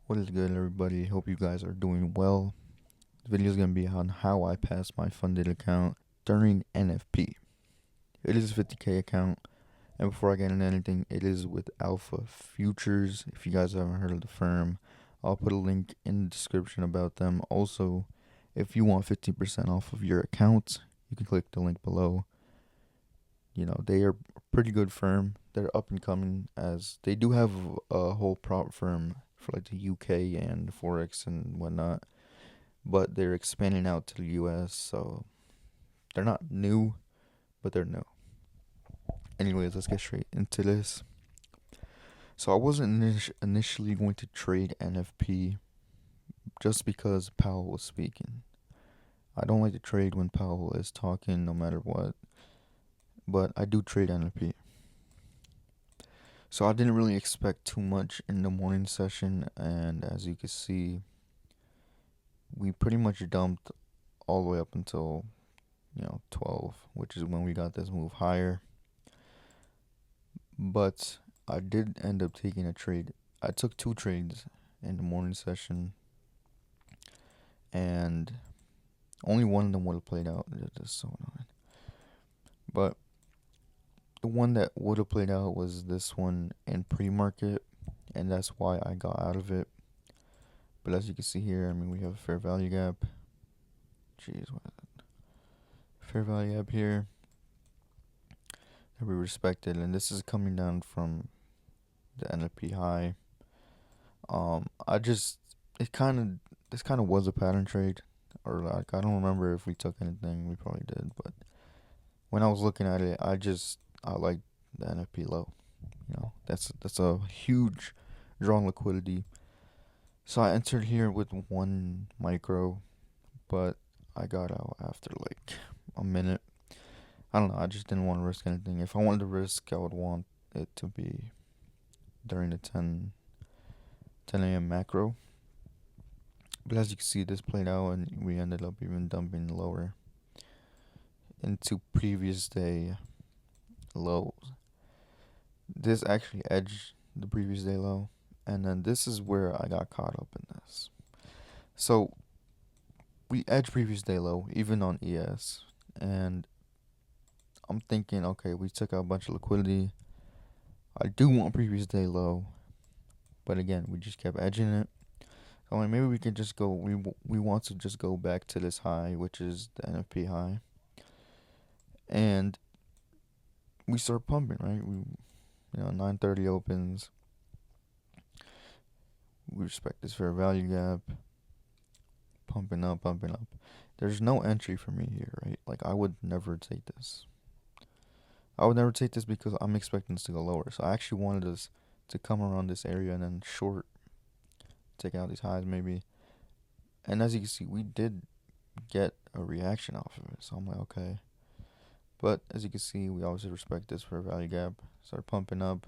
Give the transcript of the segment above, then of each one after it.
What is good, everybody? Hope you guys are doing well. This video is going to be on how I passed my funded account during NFP. It is a 50K account, and before I get into anything, it is with Alpha Futures. If you guys haven't heard of the firm, I'll put a link in the description about them. Also, if you want 15% off of your account, you can click the link below. They are a pretty good firm. They're up and coming, as they do have a whole prop firm for like the UK and Forex and whatnot, but they're expanding out to the US, so they're not new, but they're new. Anyways, let's get straight into this. So I wasn't initially going to trade NFP just because Powell was speaking. I don't like to trade when Powell is talking, no matter what, but I do trade NFP. So I didn't really expect too much in the morning session, and as you can see, we pretty much dumped all the way up until 12, which is when we got this move higher. But I did end up taking a trade. I took two trades in the morning session, and only one of them would have played out. It's just so annoying. But the one that would have played out was this one in pre-market, and that's why I got out of it. But as you can see here, we have a fair value gap. Jeez, what is it? Fair value gap here that we respected, and this is coming down from the NFP high. This kind of was a pattern trade, or like I don't remember if we took anything. We probably did, but when I was looking at it, I like the NFP low. That's a huge drawn liquidity. So I entered here with one micro, but I got out after like a minute. I don't know. I just didn't want to risk anything. If I wanted to risk, I would want it to be during the 10 a.m. macro. But as you can see, this played out, and we ended up even dumping lower into previous day lows. This actually edged the previous day low, and then this is where I got caught up in this. So we edged previous day low, even on ES, and I'm thinking, okay, we took out a bunch of liquidity. I do want previous day low, but again, we just kept edging it. So maybe we can just go. We want to just go back to this high, which is the NFP high, and we start pumping, right? 9:30 opens. We respect this fair value gap. Pumping up, pumping up. There's no entry for me here, right? Like I would never take this. I would never take this because I'm expecting this to go lower. So I actually wanted us to come around this area and then short, take out these highs maybe. And as you can see, we did get a reaction off of it. So I'm like, okay. But as you can see, we obviously respect this for a value gap. Start pumping up.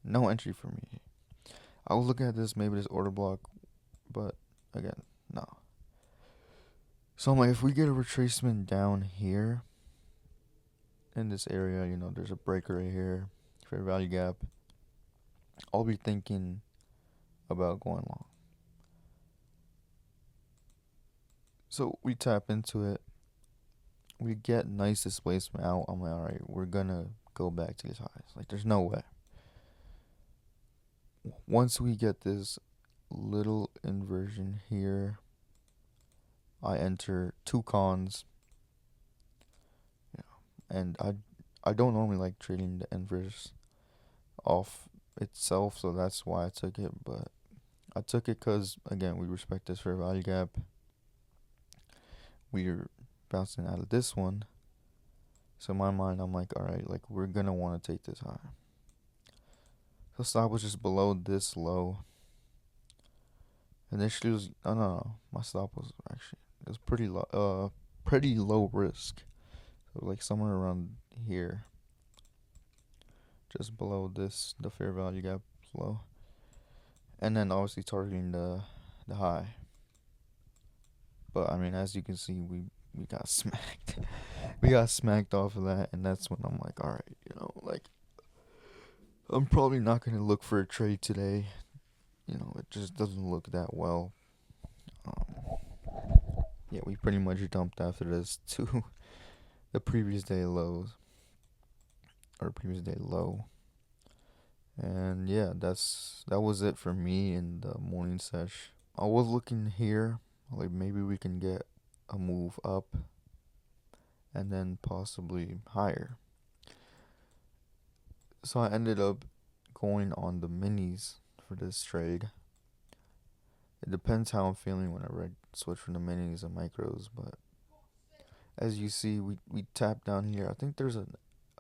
No entry for me. I was looking at this, maybe this order block, but again, no. So I'm like, if we get a retracement down here in this area, there's a breaker right here, fair value gap, I'll be thinking about going long. So we tap into it. We get nice displacement out. I'm like, all right, we're gonna go back to these highs. Like, there's no way. Once we get this little inversion here, I enter two cons. And I don't normally like trading the inverse off itself, so that's why I took it. But I took it because, again, we respect this fair value gap. We're bouncing out of this one. So in my mind, I'm like, all right, like we're going to want to take this high. So stop was just below this low. Initially, was, oh no, my stop was actually, it was pretty low risk. So like somewhere around here. Just below this, the fair value gap low. And then obviously targeting the high. But as you can see, we got smacked. We got smacked off of that, and that's when I'm like, all right, like I'm probably not gonna look for a trade today. it just doesn't look that well. Um, yeah, we pretty much dumped after this to the previous day lows or previous day low. And yeah, that was it for me in the morning sesh. I was looking here, like maybe we can get a move up and then possibly higher. So I ended up going on the minis for this trade. It depends how I'm feeling whenever I switch from the minis and micros, but as you see, we tap down here. I think there's a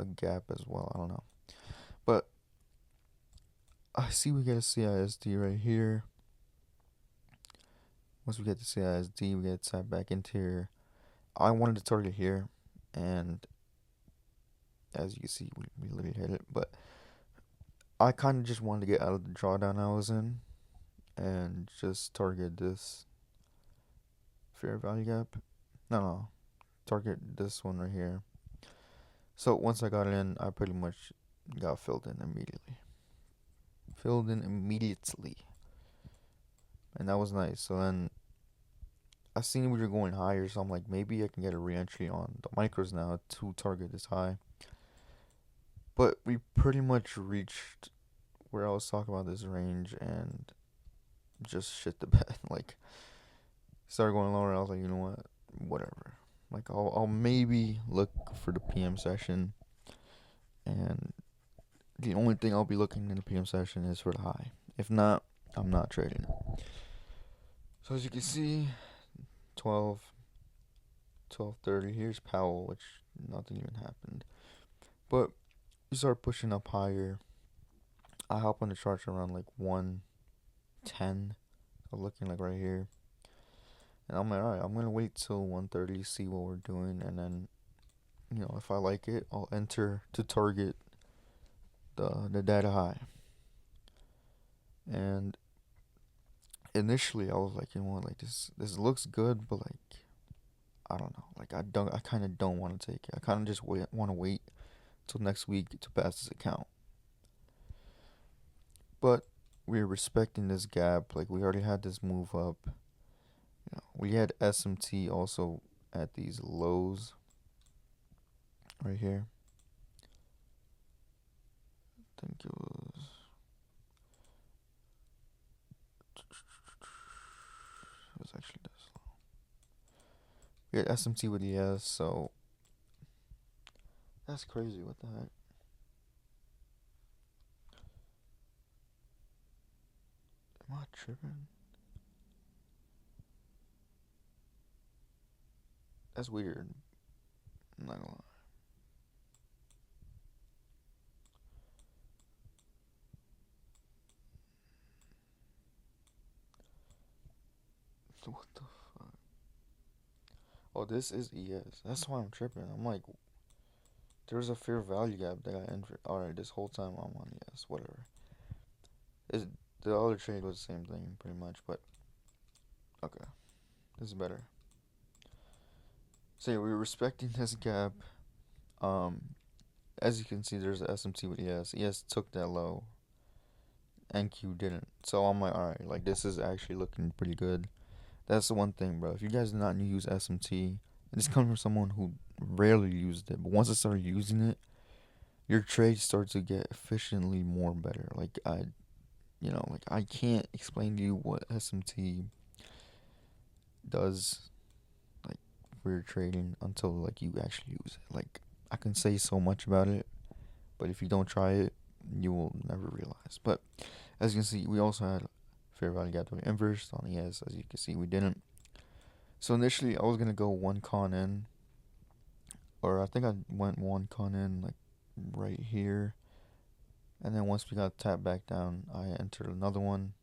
gap as well. I don't know. But I see we get a CISD right here. Once we get the CISD, we get tap back into here. I wanted to target here, and as you see, we literally hit it. But I kind of just wanted to get out of the drawdown I was in and just target this fair value gap. No, target this one right here. So once I got it in, I pretty much got filled in immediately. And that was nice. So then I seen we were going higher, so I'm like, maybe I can get a re-entry on the micros now to target this high. But we pretty much reached where I was talking about this range and just shit the bed. Like, started going lower, and I was like, you know what, whatever. Like, I'll maybe look for the PM session, and the only thing I'll be looking in the PM session is for the high. If not, I'm not trading. So as you can see, 12, 12:30. Here's Powell, which nothing even happened. But we start pushing up higher. I hop on the charts around like 110. I'm looking like right here. And I'm like, alright, I'm gonna wait till 1:30, see what we're doing, and then, if I like it, I'll enter to target the data high. And initially, I was like, you know what, like this looks good, but like, I don't know, like I kind of don't want to take it. I kind of just want to wait till next week to pass this account. But we're respecting this gap. Like we already had this move up. We had SMT also at these lows right here. I think it was actually this low. We had SMT with ES, so that's crazy. What the heck? Am I tripping? That's weird. I'm not gonna lie. What the fuck? Oh, this is ES. That's why I'm tripping. I'm like, there's a fair value gap that I entered. Alright, this whole time I'm on ES. Whatever. It's, the other trade was the same thing, pretty much, but okay. This is better. So yeah, we're respecting this gap. Um, as you can see, there's the SMT with ES. ES took that low. NQ didn't. So I'm like, alright, like this is actually looking pretty good. That's the one thing, bro. If you guys do not use SMT, and this comes from someone who rarely used it, but once I started using it, your trades start to get efficiently more better. Like I can't explain to you what SMT does, like for your trading until like you actually use it. Like I can say so much about it, but if you don't try it, you will never realize. But as you can see, we also had fair value gap to inverse on ES. As you can see, we didn't. So initially, I was gonna go one con in, or I think I went one con in like right here, and then once we got tapped back down, I entered another one,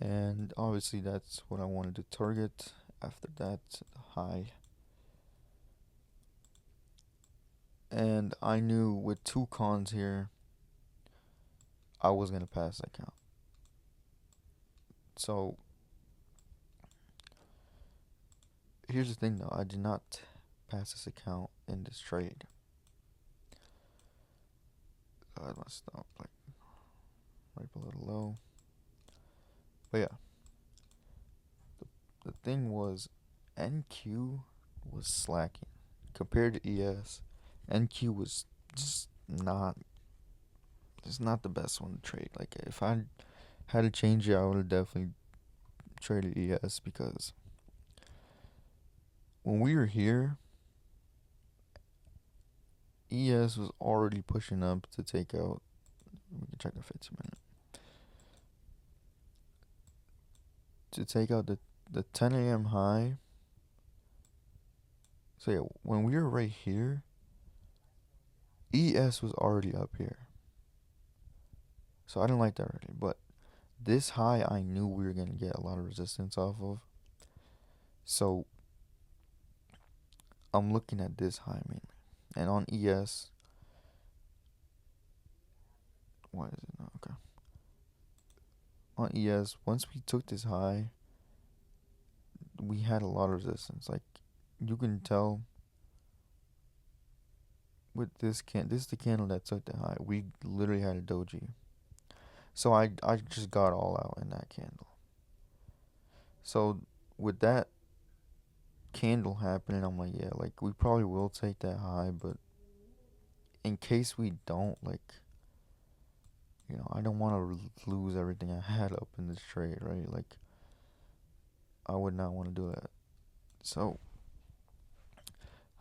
and obviously that's what I wanted to target. After that, high. And I knew with two cons here, I was gonna pass that count. So here's the thing though, I did not pass this account in this trade. I must stop like right below the low. But yeah, the thing was, NQ was slacking compared to ES. NQ was just not, it's not the best one to trade. Like if I had to change it, I would have definitely traded ES because when we were here, ES was already pushing up to take out. We can check the 15 minute to take out the 10 a.m. high. So yeah, when we were right here, ES was already up here. So I didn't like that already. But this high, I knew we were gonna get a lot of resistance off of. So I'm looking at this high mainly, and on ES, why is it not okay? On ES, once we took this high, we had a lot of resistance. Like you can tell with this is the candle that took the high. We literally had a doji. So I just got all out in that candle. So with that candle happening, I'm like, yeah, like we probably will take that high, but in case we don't, like, I don't want to lose everything I had up in this trade, right? Like, I would not want to do that. So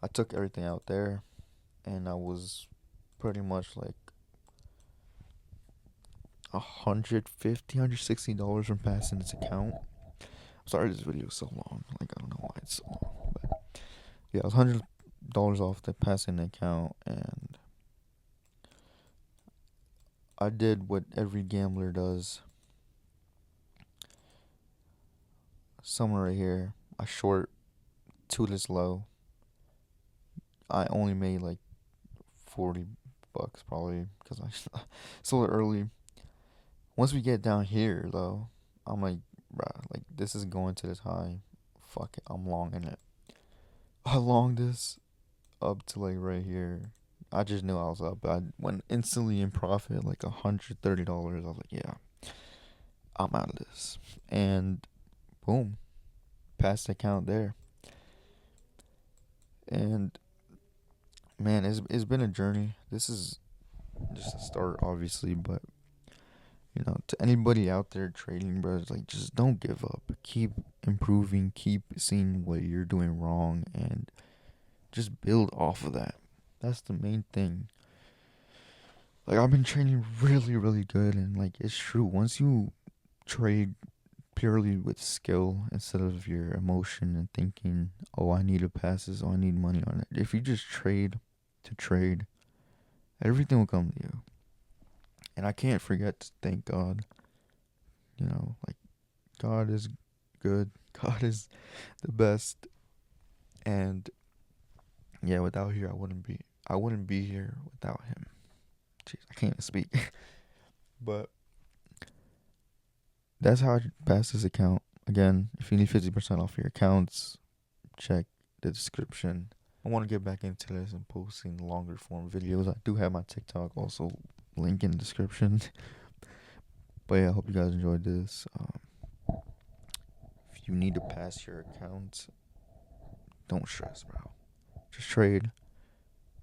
I took everything out there, and I was pretty much like $160 from passing this account. I'm sorry this video is so long. Like, I don't know why it's so long, but yeah, I was $100 off the passing account, and I did what every gambler does. Somewhere right here, I short to this low. I only made like $40 probably because I sold it early. Once we get down here though, I'm like, bruh, like this is going to this high. Fuck it, I'm longing it. I longed this up to like right here. I just knew I was up. I went instantly in profit, like $130. I was like, yeah, I'm out of this. And boom, passed the account there. And man, it's been a journey. This is just a start, obviously, but to anybody out there trading, bro, like just don't give up. Keep improving. Keep seeing what you're doing wrong, and just build off of that. That's the main thing. Like I've been trading really, really good, and like it's true. Once you trade purely with skill instead of your emotion and thinking, oh, I need to pass this, oh, I need money on it. If you just trade to trade, everything will come to you. And I can't forget to thank God. Like God is good. God is the best. And yeah, without here I wouldn't be here without him. Jeez, I can't even speak. But that's how I pass this account. Again, if you need 50% off your accounts, check the description. I want to get back into this and posting longer form videos. I do have my TikTok also, link in the description. But yeah, I hope you guys enjoyed this. If you need to pass your account, don't stress, bro. Just trade.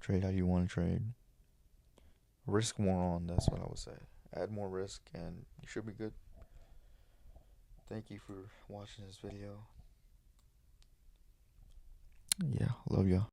Trade how you want to trade. Risk more on, that's what I would say. Add more risk and you should be good. Thank you for watching this video. Yeah, love y'all.